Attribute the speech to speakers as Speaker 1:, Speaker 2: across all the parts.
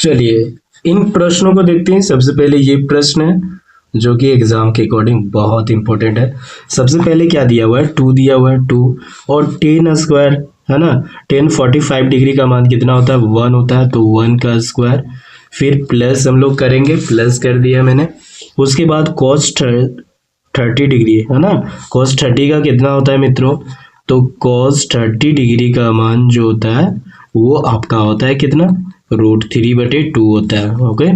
Speaker 1: चलिए इन प्रश्नों को देखते हैं। सबसे पहले ये प्रश्न है जो कि एग्जाम के अकॉर्डिंग बहुत इंपॉर्टेंट है। सबसे पहले क्या दिया हुआ है, 2 दिया हुआ है, 2 और 10 स्क्वायर है ना। 10 45 डिग्री का मान कितना होता है, 1 होता है, तो 1 का स्क्वायर। फिर प्लस हम लोग करेंगे, प्लस कर दिया मैंने। उसके बाद cos 30 डिग्री है ना। cos 30 का कितना होता है मित्रों, तो cos 30 डिग्री का मान जो होता है वो आपका होता है कितना, √3/2 होता है। ओके,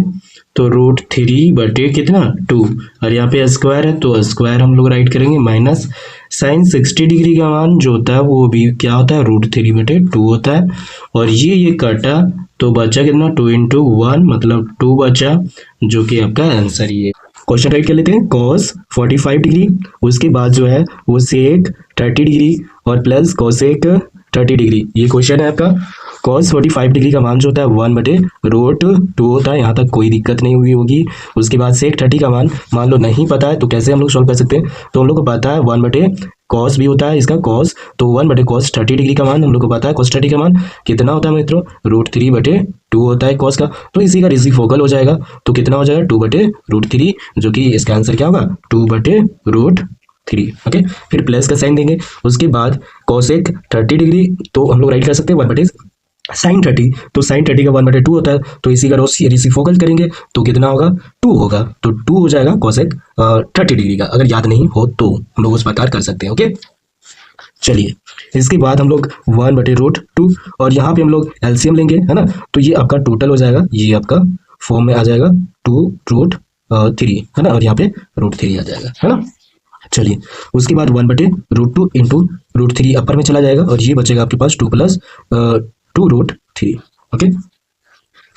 Speaker 1: तो √3 कितना 2, और यहाँ पे स्क्वायर है तो स्क्वायर हम लोग राइट करेंगे, माइनस साइन 60 डिग्री का मान जो होता है वो भी क्या होता है, √3/2 होता है। और ये कटा तो बचा कितना, 2 × 1 मतलब 2 बचा, जो कि आपका आंसर ये। क्वेश्चन राइट कर लेते हैं। cos 45 डिग्री, उसके बाद जो है वो sec 30 डिग्री और प्लस cosec 30 डिग्री, ये क्वेश्चन है आपका। cos 45 डिग्री का मान जो होता है 1/√2 होता है, यहाँ तक कोई दिक्कत नहीं हुई होगी। उसके बाद sec 30 का मान लो नहीं पता है तो कैसे हम लोग सॉल्व कर सकते हैं, तो हम लोग को पता है 1/cos भी होता है इसका cos, तो 1/cos 30 डिग्री का मान हम लोग को पता है। cos 30 का मान कितना होता है मित्रों, √3/2 होता है cos का, तो इसी का रेसिप्रोकल हो जाएगा, तो कितना हो जाएगा 2/√3, जो कि इसका आंसर क्या होगा 2/√3। ओके, फिर प्लस का साइन देंगे। उसके बाद cosec 30 डिग्री तो हम लोग राइट कर सकते हैं 1/sin 30, तो sin 30 का 1/2 होता है, तो इसी का रेसिप्रोकल करेंगे तो कितना होगा 2 होगा, तो 2 हो जाएगा cosec 30 डिग्री का। अगर याद नहीं हो तो हम लोग उस प्रकार कर सकते हैं। ओके, चलिए इसके बाद हम लोग 1/√2 और यहाँ पे हम लोग एलसीएम लेंगे है ना, तो ये आपका टोटल हो जाएगा, ये आपका फॉर्म में आ जाएगा 2√3 है ना, और यहाँ पे √3 आ जाएगा है ना। चलिए उसके बाद 1/√2 × √3 अपर में चला जाएगा और ये बचेगा आपके पास 2 + 2√3। ओके,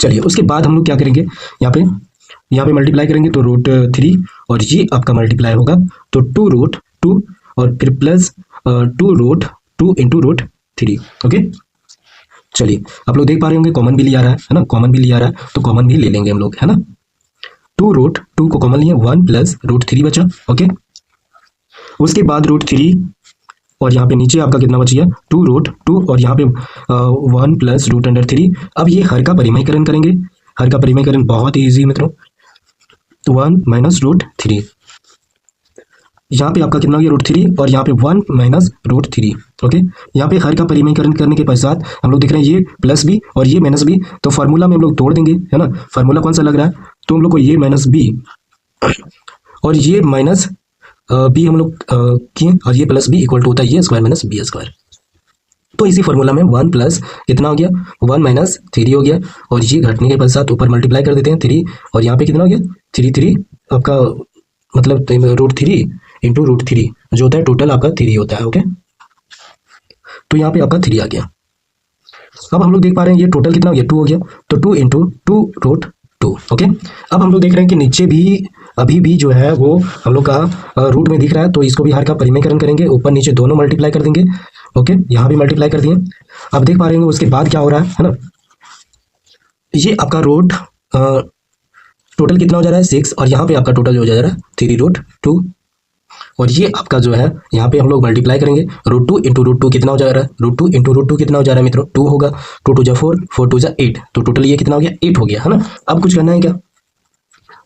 Speaker 1: चलिए उसके बाद हम लोग क्या करेंगे, यहाँ पे मल्टीप्लाई करेंगे तो √3 और ये आपका मल्टीप्लाई होगा तो 2√2 और फिर प्लस 2√2 × √3। ओके, चलिए आप लोग देख पा रहे होंगे कॉमन भी लिया रहा है ना, कॉमन भी लिया रहा है तो कॉमन भी ले लेंगे हम लोग है ना। 2√2 को कॉमन लिए, 1 + √3 बचा। ओके, उसके बाद √3 और यहाँ पे नीचे आपका कितना बच गया 2√2 और यहाँ पे 1 + √3। अब ये हर का परिमयकरण करेंगे, हर का परिमयकरण बहुत ही ईजी मित्रों, तो 1 - √3, यहाँ पे आपका कितना हो गया √3 और यहाँ पे 1 - √3। ओके, यहाँ पे हर का परिमयकरण करने के पश्चात हम लोग देख रहे हैं ये प्लस बी और ये माइनस बी, तो फार्मूला में हम लोग तोड़ देंगे है ना। फार्मूला कौन सा लग रहा है, तो हम लोग को ये -b और ये माइनस बी हम लोग किए और ये प्लस बी इक्वल टू होता है ये स्क्वायर माइनस बी स्क्वायर, तो इसी फॉर्मूला में 1 प्लस कितना हो गया 1 - 3 हो गया और ये घटने के पश्चात ऊपर मल्टीप्लाई कर देते हैं 3 और यहाँ पे कितना हो गया 3 आपका मतलब √3 × √3 जो होता है टोटल आपका 3 होता है। ओके, तो यहाँ पे आपका 3 आ गया। अब हम लोग देख पा रहे हैं ये टोटल कितना हो गया 2 हो गया, तो 2 × 2√2। ओके, अब हम लोग देख रहे हैं कि नीचे भी अभी भी जो है वो हम लोग का रूट में दिख रहा है, तो इसको भी हर का परिमयकरण करेंगे, ऊपर नीचे दोनों मल्टीप्लाई कर देंगे। ओके, यहाँ भी मल्टीप्लाई कर दिए। अब देख पा रहे होंगे उसके बाद क्या हो रहा है ना, ये आपका रूट टोटल कितना हो जा रहा है 6 और यहाँ पे आपका टोटल हो जा रहा है 3√2 और ये आपका जो है यहाँ पे हम लोग मल्टीप्लाई करेंगे √2 × √2 कितना हो जा रहा है, √2 × √2 कितना हो जा रहा है मित्रों 2 होगा, 2 × 2 = 4, 4 × 2 = 8, तो टोटल ये कितना हो गया 8 हो गया है ना। अब कुछ करना है क्या,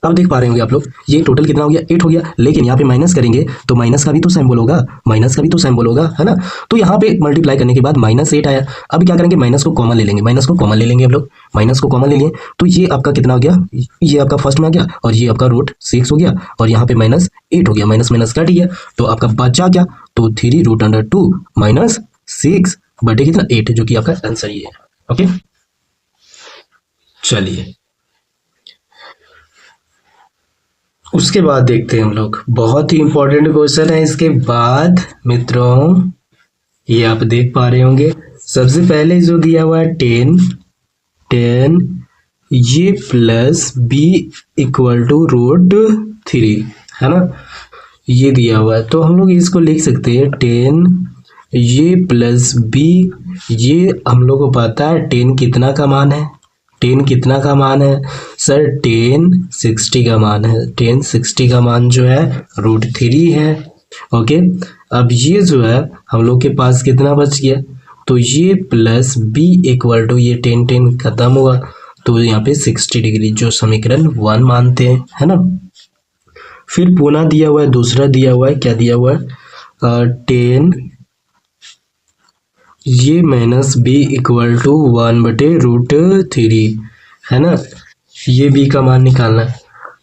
Speaker 1: अब देख पा रहे होंगे आप लोग ये टोटल कितना हो गया 8 हो गया, लेकिन यहाँ पे माइनस करेंगे तो माइनस का भी तो सिंबल होगा, माइनस का भी तो सिंबल होगा है ना, तो यहाँ पे मल्टीप्लाई करने के बाद -8 आया। अब क्या करेंगे माइनस को कॉमन ले लेंगे, माइनस को कॉमन ले लेंगे हम लोग, माइनस को कॉमन ले लिए तो ये आपका कितना हो गया, ये आपका फर्स्ट में आ गया और ये आपका √6 हो गया और यहाँ पे -8 हो गया, माइनस माइनस कट गया तो आपका बचा क्या, तो 3√2 - 6 बटे कितना 8, जो कि आपका आंसर ये है। ओके, चलिए उसके बाद देखते हैं हम लोग, बहुत ही इंपॉर्टेंट क्वेश्चन है इसके बाद मित्रों, ये आप देख पा रहे होंगे। सबसे पहले जो दिया हुआ है 10 ये प्लस b इक्वल टू √3 है ना, ये दिया हुआ है, तो हम लोग इसको लिख सकते हैं 10 ये प्लस b, ये हम लोग को पता है 10 कितना का मान है, 10 कितना का मान है सर, 10 60 का मान है, 10 60 का मान जो है √3 है। ओके, अब ये जो है हम लोग के पास कितना बच गया, तो ये प्लस b इक्वल टू ये 10 खत्म हुआ तो यहाँ पे 60 डिग्री जो समीकरण 1 मानते हैं, है ना। फिर पुनः दिया हुआ है, दूसरा दिया हुआ है, क्या दिया हुआ है, 10 ये माइनस बी इक्वल टू 1/√3, है ना। ये बी का मान निकालना है,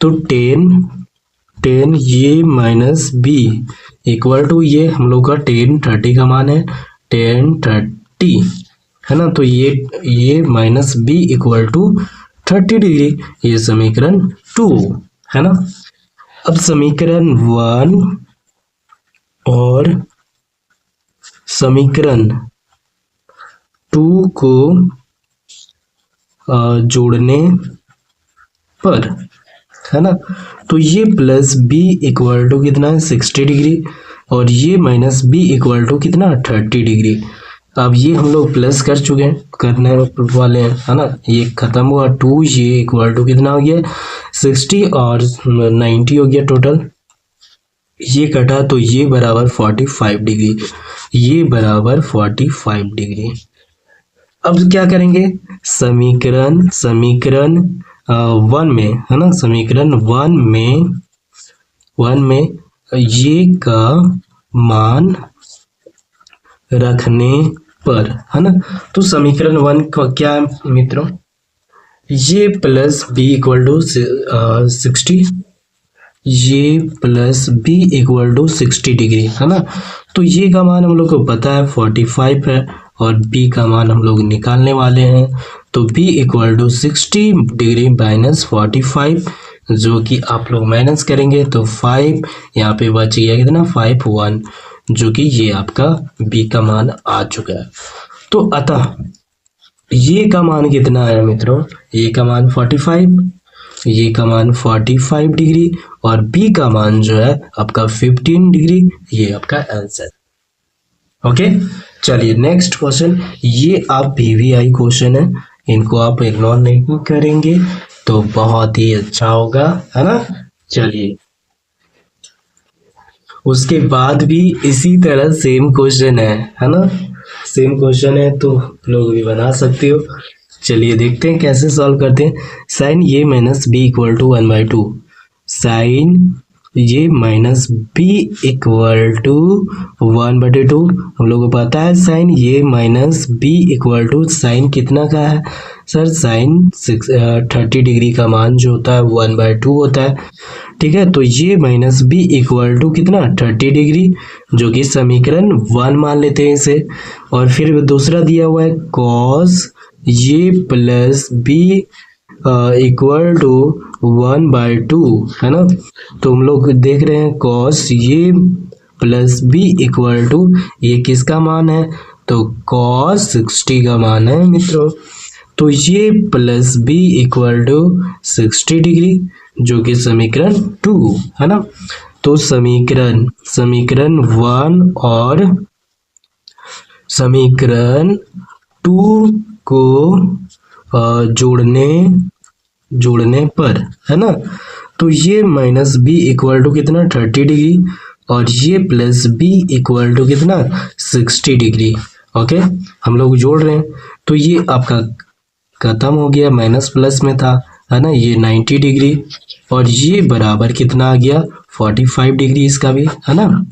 Speaker 1: तो 10 ये माइनस बी इक्वल टू, ये हम लोग का 10/30 का मान है, 10/30, है ना। तो ये minus B equal to 30 degree, ये समीकरण 2, है ना। अब समीकरण 1 और समीकरण 2 को जोड़ने पर, है ना, तो ये प्लस बी इक्वल टू कितना है 60 डिग्री, और ये माइनस बी इक्वल टू कितना 30 डिग्री। अब ये हम लोग प्लस कर चुके हैं, करने वाले हैं, है ना। ये खत्म हुआ 2, ये इक्वल टू कितना हो गया 60 और 90 हो गया टोटल, ये कटा तो ये बराबर 45 डिग्री, ये बराबर 45 डिग्री। अब क्या करेंगे, समीकरण 1 में, है ना, समीकरण 1 में ये का मान रखने पर, है ना। तो समीकरण 1 का क्या है मित्रों, ये प्लस बी इक्वल टू 60, ये plus B equal to 60 degree, है ना। तो ये का मान हम लोग को पता है 45 है, और बी का मान हम लोग निकालने वाले हैं, तो B equal to 60 degree minus 45, जो कि आप लोग माइनस करेंगे तो 5 यहाँ पे बच गया कितना 51, जो कि ये आपका बी का मान आ चुका है। तो अतः ये का मान कितना है मित्रों, ये का मान 45, ये का मान 45 डिग्री, और बी का मान जो है आपका 15 डिग्री, ये आपका आंसर। ओके, चलिए नेक्स्ट क्वेश्चन, ये आप PVI क्वेश्चन है, इनको आप इग्नोर नहीं करेंगे तो बहुत ही अच्छा होगा, है ना। चलिए, उसके बाद भी इसी तरह सेम क्वेश्चन है ना, सेम क्वेश्चन है तो लोग भी बना सकते हो। चलिए देखते हैं कैसे सॉल्व करते हैं। साइन ये minus B equal to 1/2, sine ये माइनस बी इक्वल टू 1/2, हम लोग को पता है साइन ये minus B equal to sine कितना का है सर, साइन 30 डिग्री का मान जो होता है 1/2 होता है, ठीक है। तो ये माइनस बी इक्वल टू कितना 30 डिग्री, जो कि समीकरण 1 मान लेते हैं इसे। और फिर दूसरा दिया हुआ है कॉस ये प्लस बी इक्वल टू 1/2, है ना। तो हम लोग देख रहे हैं कॉस ये प्लस बी इक्वल टू, ये किसका मान है, तो कॉस 60 का मान है मित्रों। तो ये plus B equal to 60 degree, जो कि समीकरण 2, है ना। तो समीकरण 1 और समीकरण 2 को जोड़ने पर, है ना, तो ये माइनस बी इक्वल टू कितना 30 डिग्री, और ये प्लस बी इक्वल टू कितना 60 डिग्री। ओके, हम लोग जोड़ रहे हैं तो ये आपका खत्म हो गया, माइनस प्लस में था, है ना, ये 90 डिग्री, और ये बराबर कितना आ गया 45 डिग्री इसका भी, है ना।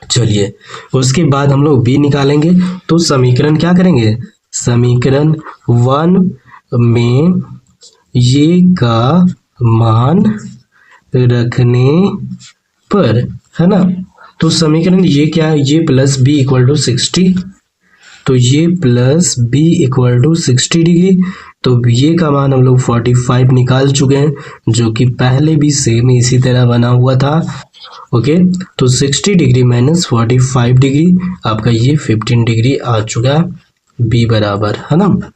Speaker 1: चलिए उसके बाद हम लोग बी निकालेंगे, तो समीकरण क्या करेंगे, समीकरण 1 में ये का मान रखने पर, है ना। तो समीकरण ये क्या है, ये प्लस बी इक्वल टू 60, तो ये plus B equal to 60 degree, तो ये का मान हम लोग 45 निकाल चुके हैं, जो कि पहले भी सेम इसी तरह बना हुआ था। ओके, तो 60 डिग्री माइनस 45 डिग्री, आपका ये 15 डिग्री आ चुका बी बराबर, है ना।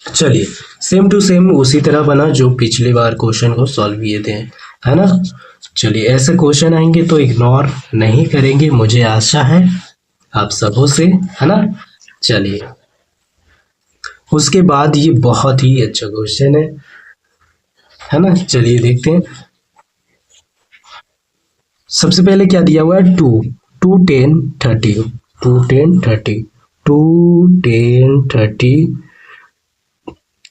Speaker 1: चलिए सेम टू सेम उसी तरह बना जो पिछली बार क्वेश्चन को सॉल्व किए थे, है ना। चलिए ऐसे क्वेश्चन आएंगे तो इग्नोर नहीं करेंगे, मुझे आशा है आप सबों से, है ना। चलिए उसके बाद ये बहुत ही अच्छा क्वेश्चन है ना। चलिए देखते हैं। सबसे पहले क्या दिया हुआ है 2 10 30, 2 10 30, 2 10 30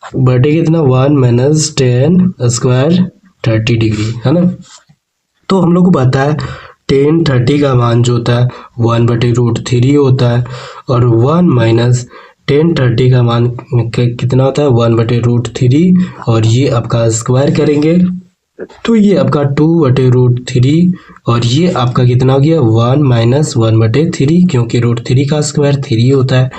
Speaker 1: बटे कितना 1 माइनस 10 स्क्वायर 30 डिग्री, है ना। तो हम लोग को पता है 10 30 का मान जो होता है 1/√3 होता है, और 1 माइनस 10 30 का मान कितना होता है 1/√3, और ये आपका स्क्वायर करेंगे तो ये आपका 2/√3, और ये आपका कितना हो गया 1 माइनस 1/3, क्योंकि √3 का स्क्वायर 3 होता है,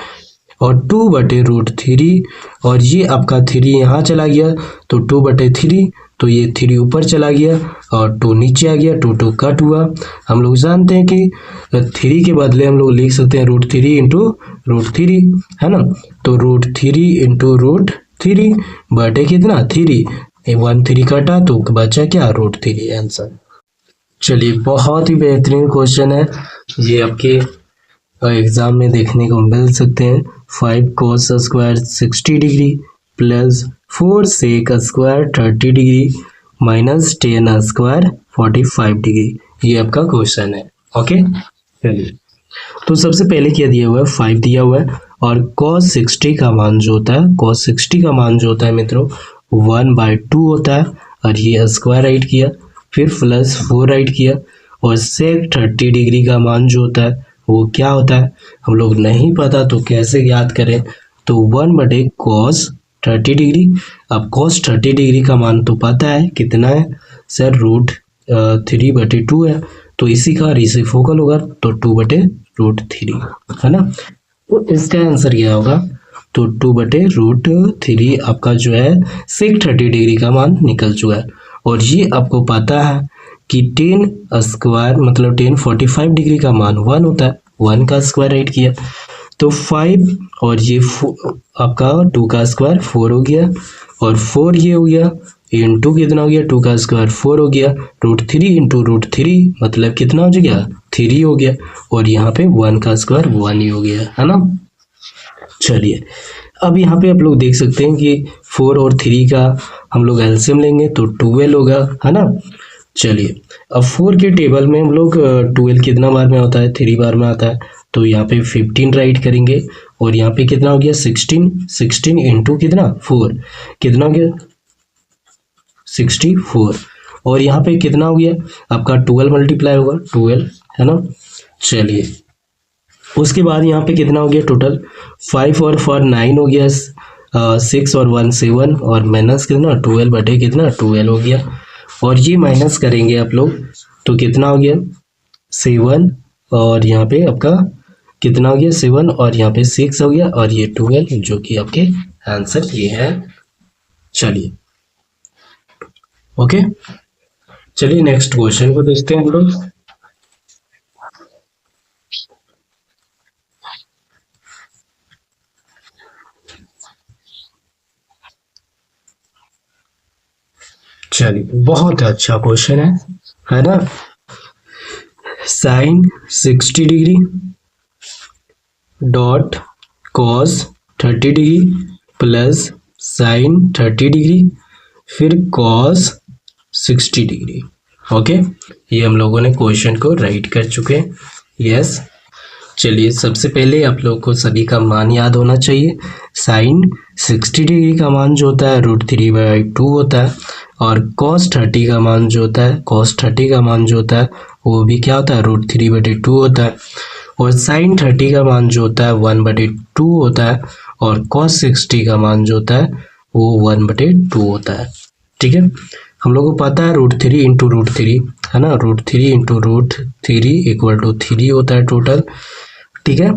Speaker 1: और 2/√3, और ये आपका 3 यहाँ चला गया तो 2/3, तो ये 3 ऊपर चला गया और 2 नीचे आ गया, 2 कट हुआ। हम लोग जानते हैं कि 3 के बदले हम लोग लिख सकते हैं √3 इंटू √3, है ना। तो √3 इंटू √3 बटे कितना 3, 1 3 कटा तो बचा क्या √3 आंसर। चलिए बहुत ही बेहतरीन क्वेश्चन है, ये आपके एग्जाम में देखने को मिल सकते हैं। 5 cos square 60 degree plus 4 sec square 30 degree minus 10 square 45 degree, ये आपका क्वेश्चन है। ओके, चलिए तो सबसे पहले क्या दिया हुआ है 5 दिया हुआ है, और cos 60 का मान जो होता है cos 60 का मान जो होता है मित्रों 1/2 होता है, और ये स्क्वायर राइट किया, फिर प्लस 4 राइट किया, और sec 30 डिग्री का मान जो होता है वो क्या होता है हम लोग नहीं पता तो कैसे याद करें, तो 1/cos 30 डिग्री। अब cos 30 डिग्री का मान तो पता है कितना है सर, √3/2 है, तो इसी का रेसिप्रोकल होगा तो 2/√3, है ना। तो इसका आंसर क्या होगा, तो 2/√3 आपका जो है sec 30 डिग्री का मान निकल चुका है। और ये आपको पता है कि 10 स्क्वायर मतलब 10 45 डिग्री का मान 1 होता है, 1 का स्क्वायर राइट किया तो 5, और ये आपका 2 का स्क्वायर 4 हो गया, और 4 ये हो गया इंटू कितना हो गया 2 का स्क्वायर 4 हो गया, √3 इंटू √3 मतलब कितना हो गया 3 हो गया, और यहाँ पे 1 का स्क्वायर 1 ही हो गया, है ना। चलिए अब यहाँ पे आप लोग देख सकते हैं कि 4 और 3 का हम लोग एलसीएम लेंगे तो 12 होगा, है ना। चलिए अब 4 के टेबल में हम लोग 12 कितना बार में होता है 3 बार में आता है, तो यहाँ पे 15 राइट करेंगे, और यहाँ पे कितना हो गया 16 इंटू कितना 4 कितना हो गया 64, और यहाँ पे कितना हो गया आपका 12 मल्टीप्लाई होगा 12, है ना। चलिए उसके बाद यहाँ पे कितना हो गया टोटल 5 और 4 9 हो गया, 6 और 1 7, और माइनस कितना 12 बटे कितना 12 हो गया, और ये माइनस करेंगे आप लोग तो कितना हो गया 7, और यहाँ पे आपका कितना हो गया 7, और यहाँ पे 6 हो गया, और ये 12 जो कि आपके आंसर ये है। चलिए ओके, चलिए नेक्स्ट क्वेश्चन को देखते हैं हम लोग। चलिए बहुत अच्छा क्वेश्चन है ना। Sine 60 degree dot cos 30 degree plus sine 30 degree फिर कॉस 60 डिग्री। ओके, ये हम लोगों ने क्वेश्चन को राइट कर चुके हैं। यस, चलिए सबसे पहले आप लोग को सभी का मान याद होना चाहिए। साइन 60 डिग्री का मान जो होता है √3/2 होता है, और cos 30 का मान जो होता है वो भी क्या होता है √3/2 होता है, और sin 30 का मान जो होता है 1/2 होता है, और cos 60 का मान जो होता है वो 1/2 होता है। ठीक है, हम लोग को पता है √3 इंटू √3 है ना, √3 इंटू √3 इक्वल टू 3 होता है टोटल। ठीक है,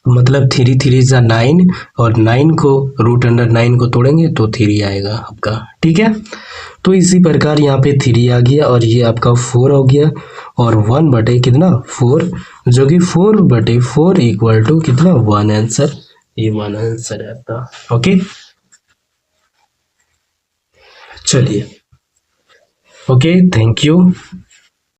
Speaker 1: मतलब 3 3 जा 9, और 9 को √9 को तोड़ेंगे तो 3 आएगा आपका। ठीक है, तो इसी प्रकार यहाँ पे 3 आ गया, और ये आपका 4 हो गया, और 1 बटे कितना 4, जो कि 4/4 इक्वल टू कितना 1 आंसर, ये 1 आंसर है आपका। ओके, चलिए ओके, थैंक यू।